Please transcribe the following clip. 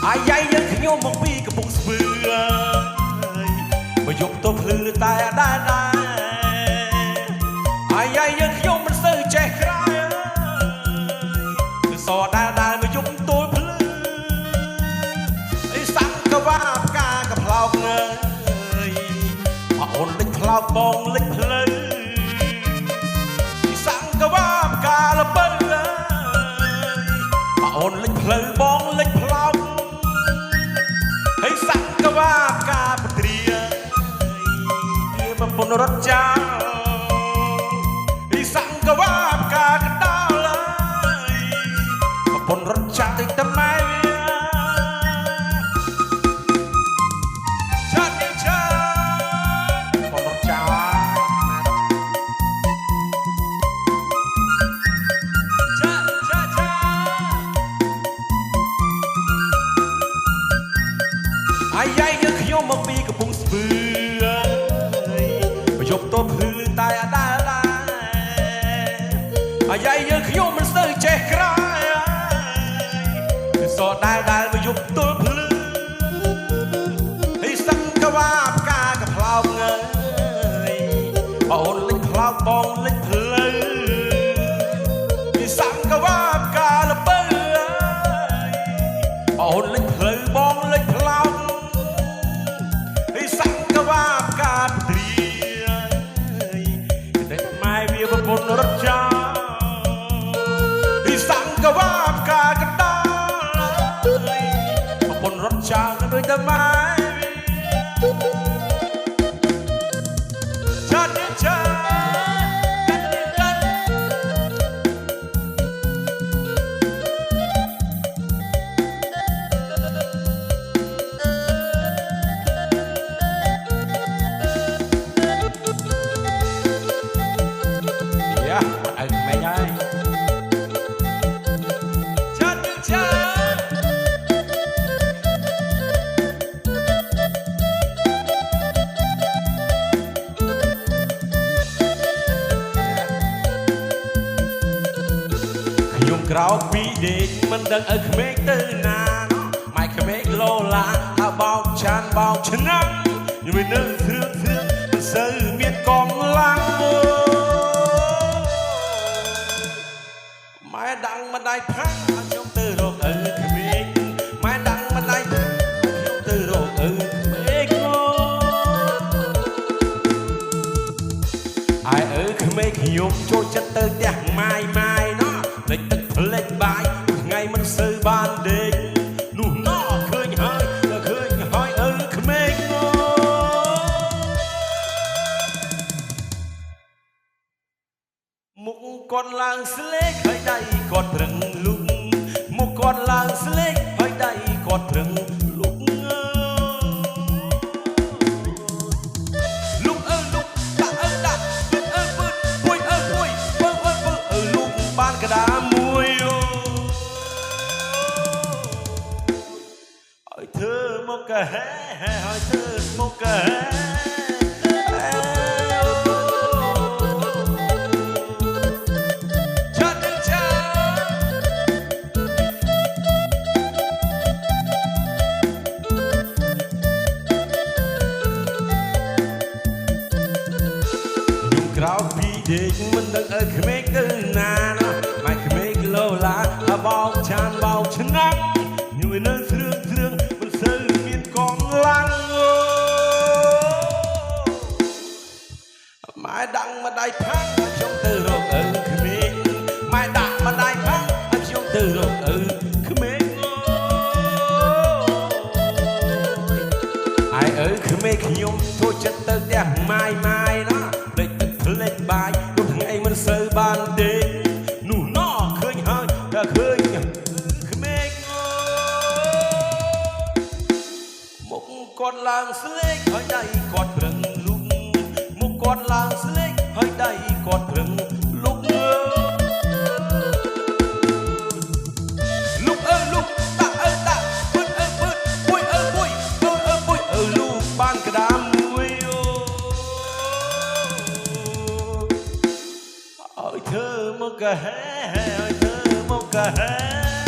អាយ៉ៃយើងខ្ញុំមកពីកំពង់ស្ពឺមកយកទៅភ្លឺតែដែរអាយ៉ៃយើងខ្ញុំមិនសូវចេះក្រោយគឺសដែរមកយកទៅភ្លឺអីសាំងក៏វាផ្កាក៏ផ្លោកអូនលេចផ្លោកបងលេចភ្លឺអីសាំងក៏វាផ្កាលបើអូនលេចភ្លឺបងលេចផ្លោកហើយសាំងក៏វាផ្កាពត្រាវាប្រពន្ធរត់ចាអីសាំងក៏វាផ្កាកដាលប្រពន្ធរត់ចាទៅតែម៉ែអាយ៉ៃយើងខ្ញុំមកពីកំពង់ស្ពឺមកយកទៅភ្លឺតែដែរអាយ៉ៃយើងខ្ញុំមិនសូវចេះក្រោយគឺសដែរមកយកទៅភ្លឺហើយសាំងក៏វាផ្កាក៏ផ្លោកអូនលេចផ្លោកបងលេចភ្លឺហើយសាំងក៏វាផ្កាលបើអូនលេចភ្លឺបងលេចផ្លោកសាំងក៏វាផ្កាពត្រាតែម៉ែវាប្រពន្ធរត់ចាពីសាំងក៏វាផ្កាកណ្ដាលប្រពន្ធរត់ចាក៏ដូចតែម៉ែចាខ្ញុំក្រោកពីដេកមិនដឹងឲ្យក្មេងទៅណាម៉ែក្មេងឡូឡាថាបោកឆានបោកឆ្នាំខ្ញុំនៅគ្រឿងមិនសូវមានកងឡាំងម៉ែដាំងម្ដាយផាំងខ្ញុំទៅរកឪក្មេងម៉ែដាំងម្ដាយផាំងខ្ញុំទៅរកឪក្មេងអាយឪក្មេងខ្ញុំចូលចិត្តទៅផ្ទះម៉ាយណោះលេចទឹកផ្លេចបាយថ្ងៃមិនសូវបានដេកនោះណោះឃើញហើយឪក្មេងមុខគាត់ឡើងស្លេកហើយដៃគាត់ត្រឹងលុកមុខគាត់ឡើងស្លេកហើយដៃគាត់ត្រឹងលុកលុកដាក់លុកពឺលុកបានកដាមួយឲ្យធ្វើមកកែឲ្យធ្វើមកកែក្រោកពីដេកមិនដឹងឲ្យក្មេងទៅណាម៉ែក្មេងឡូឡាបោកឆានបោកឆ្នាំខ្ញុំនៅគ្រឿងមិនសូវមានកងឡាំងម៉ែដាំងម្ដាយផាំងខ្ញុំទៅរកឪក្មេងម៉ែដាក់ម្ដាយផាំងខ្ញុំទៅរកឪក្មេងអាយឪក្មេងខ្ញុំចូលចិត្តទៅផ្ទះម៉ាយណាលេចទឹកផ្លេចបាយនោះថ្ងៃមិនសូវបានដេកនោះណោះឃើញហើយតែឃើញក្មេងមុខគាត់ឡើងស្លេកហើយដៃគាត់ប្រឹងលុកមុខគាត់ឡើងស្លេកហើយដៃគាត់ប្រឹងលុកលុកដាក់ពឹតពុយលុកបានកដាមមួយឲ្យធ្វើមកកែឲ្យធ្វើមកកែ